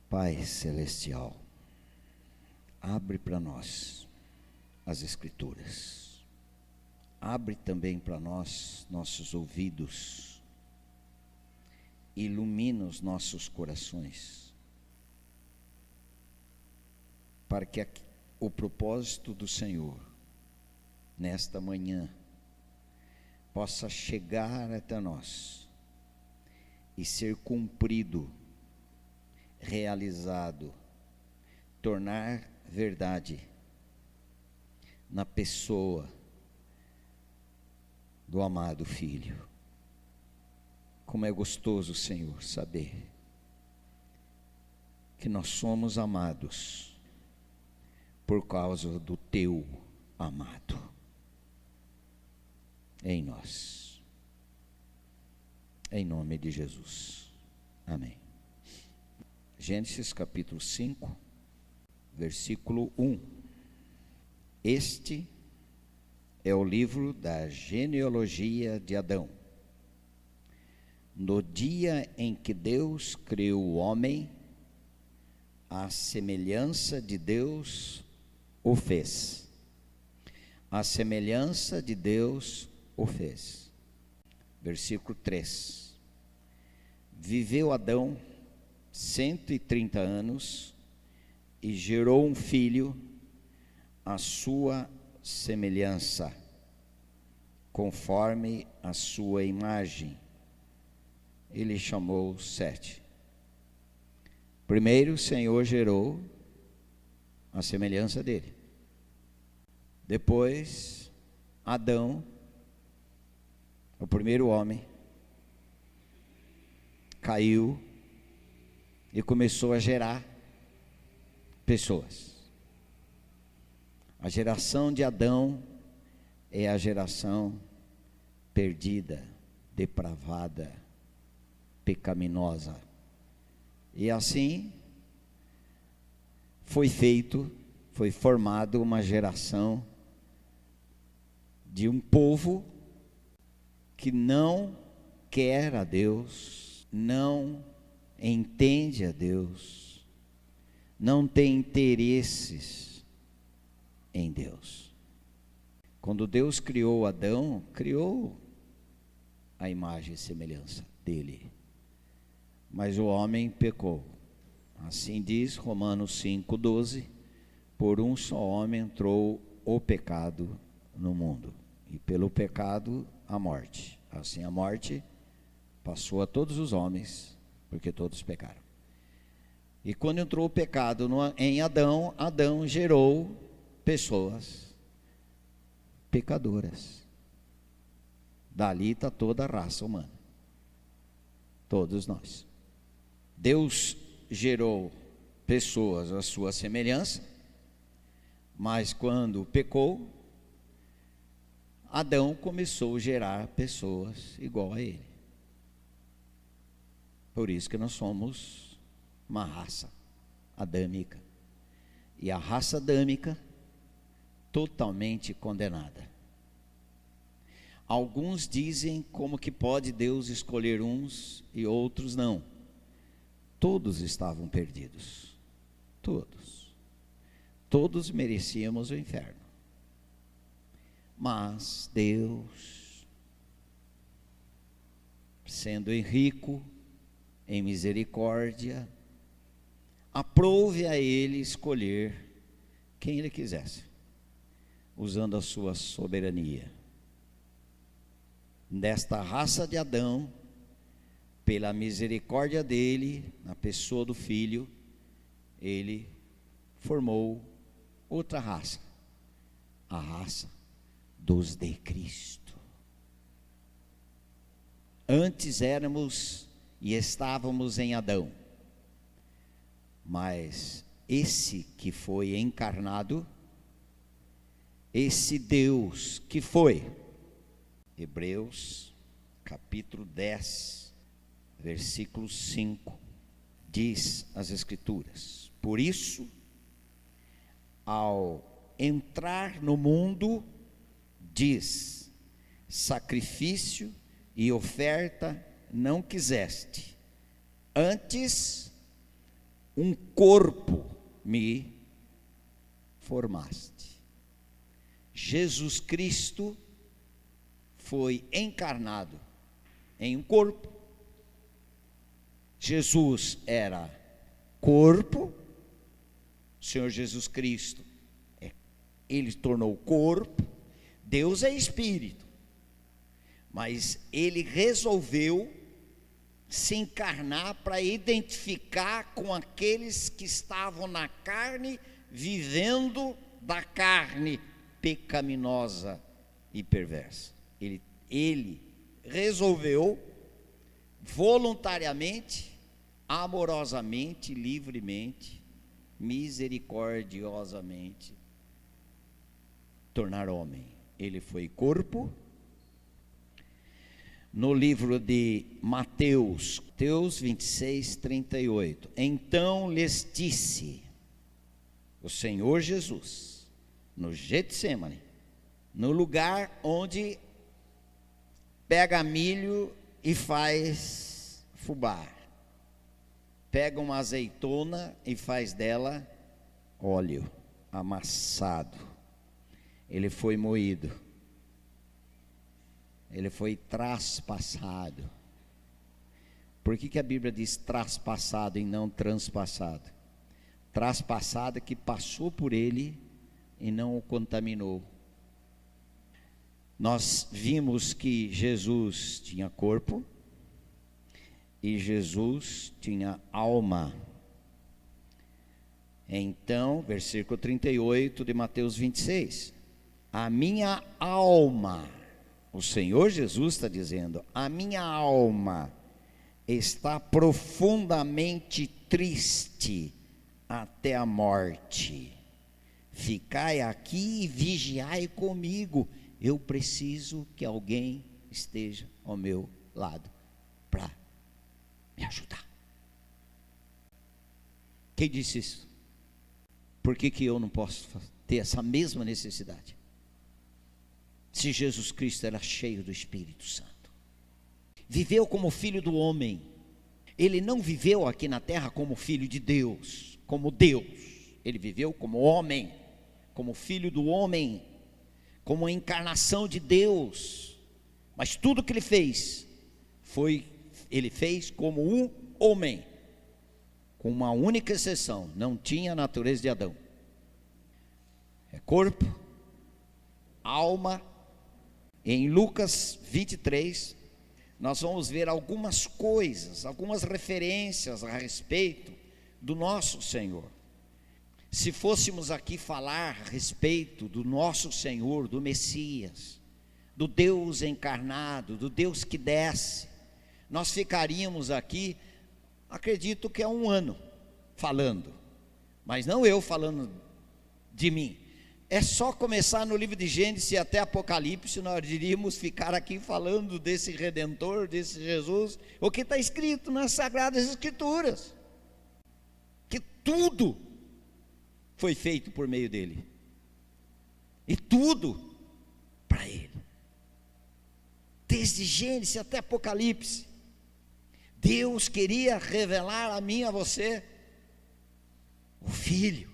Pai Celestial, abre para nós as Escrituras, abre também para nós nossos ouvidos, ilumina os nossos corações, para que o propósito do Senhor, nesta manhã, possa chegar até nós e ser cumprido, realizado, tornar verdade na pessoa do amado Filho. Como é gostoso, Senhor, saber que nós somos amados por causa do Teu amado em nós. Em nome de Jesus. Amém. Gênesis capítulo 5, versículo 1. Este é o livro da genealogia de Adão. No dia em que Deus criou o homem, à semelhança de Deus o fez. A semelhança de Deus o fez. Versículo 3. Viveu Adão 130 anos e gerou um filho à sua semelhança, conforme a sua imagem. Ele chamou Sete. Primeiro o Senhor gerou a semelhança dele. Depois, Adão, o primeiro homem, caiu e começou a gerar pessoas. A geração de Adão é a geração perdida, depravada, pecaminosa. E assim foi formado uma geração de um povo que não quer a Deus, não entende a Deus, não tem interesses em Deus. Quando Deus criou Adão, criou a imagem e semelhança dele, mas o homem pecou. Assim diz Romanos 5,12: por um só homem entrou o pecado no mundo, e pelo pecado a morte. Assim a morte passou a todos os homens, porque todos pecaram. E quando entrou o pecado em Adão, Adão gerou pessoas pecadoras. Dali está toda a raça humana, todos nós. Deus gerou pessoas à sua semelhança, mas quando pecou, Adão começou a gerar pessoas igual a ele. Por isso que nós somos uma raça adâmica. E a raça adâmica totalmente condenada. Alguns dizem como que pode Deus escolher uns e outros não. Todos estavam perdidos. Todos merecíamos o inferno. Mas Deus, sendo rico em misericórdia, aprouve a ele escolher quem ele quisesse, usando a sua soberania. Desta raça de Adão, pela misericórdia dele, na pessoa do Filho, ele formou outra raça, a raça dos de Cristo. Antes éramos e estávamos em Adão, mas esse que foi encarnado, esse Deus que foi, Hebreus capítulo 10, versículo 5, diz as Escrituras: por isso, ao entrar no mundo, diz, sacrifício e oferta não quiseste, antes um corpo me formaste. Jesus Cristo foi encarnado em um corpo. Jesus era corpo, o Senhor Jesus Cristo, ele tornou corpo. Deus é espírito, mas ele resolveu se encarnar para identificar com aqueles que estavam na carne, vivendo da carne pecaminosa e perversa. Ele resolveu voluntariamente, amorosamente, livremente, misericordiosamente tornar homem. Ele foi corpo. No livro de Mateus 26, 38, então lhes disse o Senhor Jesus, no Getsêmani, no lugar onde pega milho e faz fubá, pega uma azeitona e faz dela óleo amassado. Ele foi moído, ele foi traspassado. Por que a Bíblia diz traspassado e não transpassado? Traspassado é que passou por ele e não o contaminou. Nós vimos que Jesus tinha corpo e Jesus tinha alma. Então, versículo 38 de Mateus 26, a minha alma, o Senhor Jesus está dizendo, a minha alma está profundamente triste até a morte. Ficai aqui e vigiai comigo. Eu preciso que alguém esteja ao meu lado para me ajudar. Quem disse isso? Por que eu não posso ter essa mesma necessidade? Se Jesus Cristo era cheio do Espírito Santo, viveu como filho do homem. Ele não viveu aqui na terra como filho de Deus, como Deus. Ele viveu como homem, como filho do homem, como a encarnação de Deus. Mas tudo que ele fez, ele fez como um homem, com uma única exceção: não tinha a natureza de Adão. É corpo, alma. Em Lucas 23, nós vamos ver algumas coisas, algumas referências a respeito do nosso Senhor. Se fôssemos aqui falar a respeito do nosso Senhor, do Messias, do Deus encarnado, do Deus que desce, nós ficaríamos aqui, acredito que é 1 ano falando, mas não eu falando de mim. É só começar no livro de Gênesis até Apocalipse, nós iríamos ficar aqui falando desse Redentor, desse Jesus, o que está escrito nas Sagradas Escrituras, que tudo foi feito por meio dele, e tudo para ele, desde Gênesis até Apocalipse. Deus queria revelar a mim e a você o Filho.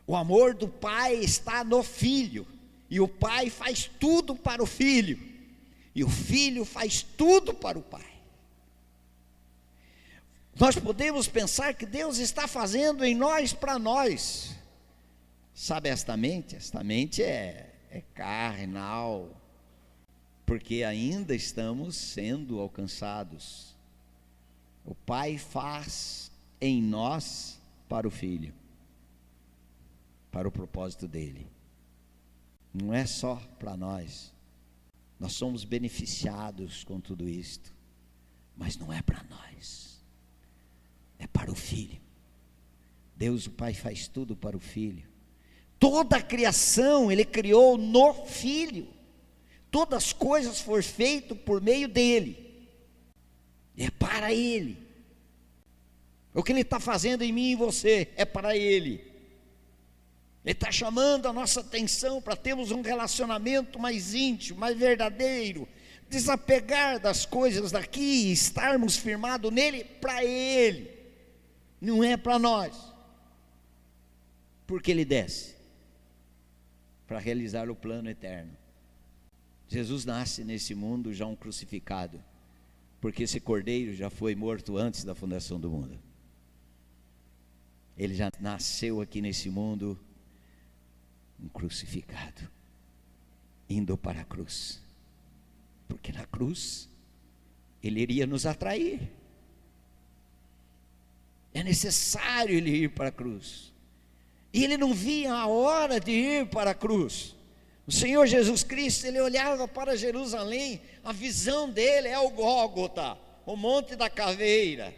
O amor do Pai está no Filho, e o Pai faz tudo para o Filho, e o Filho faz tudo para o Pai. Nós podemos pensar que Deus está fazendo em nós para nós. Sabe, esta mente é carnal, porque ainda estamos sendo alcançados. O Pai faz em nós para o Filho, para o propósito dele. Não é só para nós. Nós somos beneficiados com tudo isto, mas não é para nós, é para o Filho. Deus o Pai faz tudo para o Filho. Toda a criação Ele criou no Filho. Todas as coisas foram feitas por meio dele, é para Ele. O que Ele está fazendo em mim e em você é para Ele. Ele está chamando a nossa atenção para termos um relacionamento mais íntimo, mais verdadeiro, desapegar das coisas daqui e estarmos firmados nele para Ele. não é para nós. Porque ele desce para realizar o plano eterno. Jesus nasce nesse mundo já um crucificado, porque esse cordeiro já foi morto antes da fundação do mundo. Ele já nasceu aqui nesse mundo um crucificado, indo para a cruz, porque na cruz ele iria nos atrair. É necessário ele ir para a cruz, e ele não via a hora de ir para a cruz. O Senhor Jesus Cristo, ele olhava para Jerusalém, a visão dele é o Gólgota, o Monte da Caveira.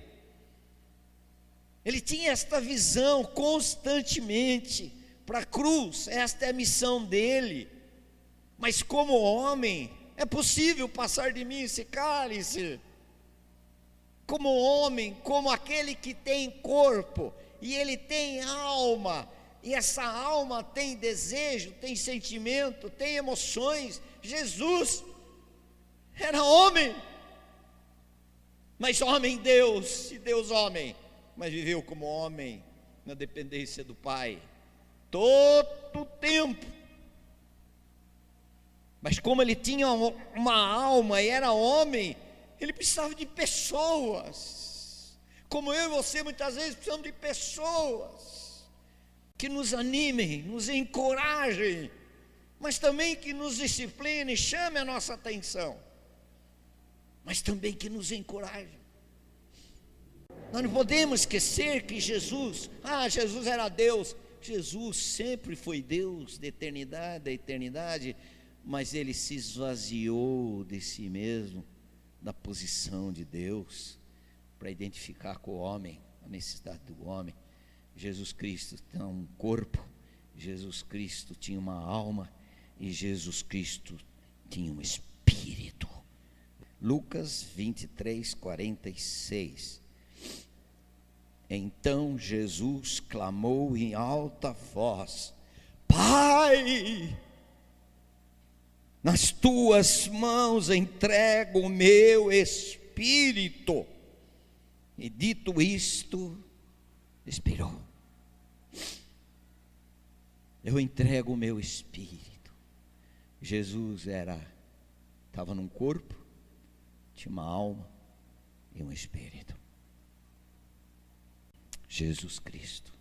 Ele tinha esta visão constantemente para a cruz, esta é a missão dele. Mas como homem, é possível passar de mim esse cálice? Como homem, como aquele que tem corpo, e ele tem alma, e essa alma tem desejo, tem sentimento, tem emoções. Jesus era homem, mas homem Deus, e Deus homem, mas viveu como homem, na dependência do Pai, todo o tempo. Mas como ele tinha uma alma e era homem, ele precisava de pessoas, como eu e você muitas vezes precisamos de pessoas, que nos animem, nos encorajem, mas também que nos disciplinem, chame a nossa atenção, mas também que nos encorajem. Nós não podemos esquecer que Jesus era Deus. Jesus sempre foi Deus da eternidade, mas ele se esvaziou de si mesmo, da posição de Deus, para identificar com o homem, a necessidade do homem. Jesus Cristo tinha um corpo, Jesus Cristo tinha uma alma, e Jesus Cristo tinha um espírito. Lucas 23, 46. Então Jesus clamou em alta voz: Pai, nas tuas mãos entrego o meu espírito. E dito isto, expirou. Eu entrego o meu espírito. Jesus estava num corpo, tinha uma alma e um espírito. Jesus Cristo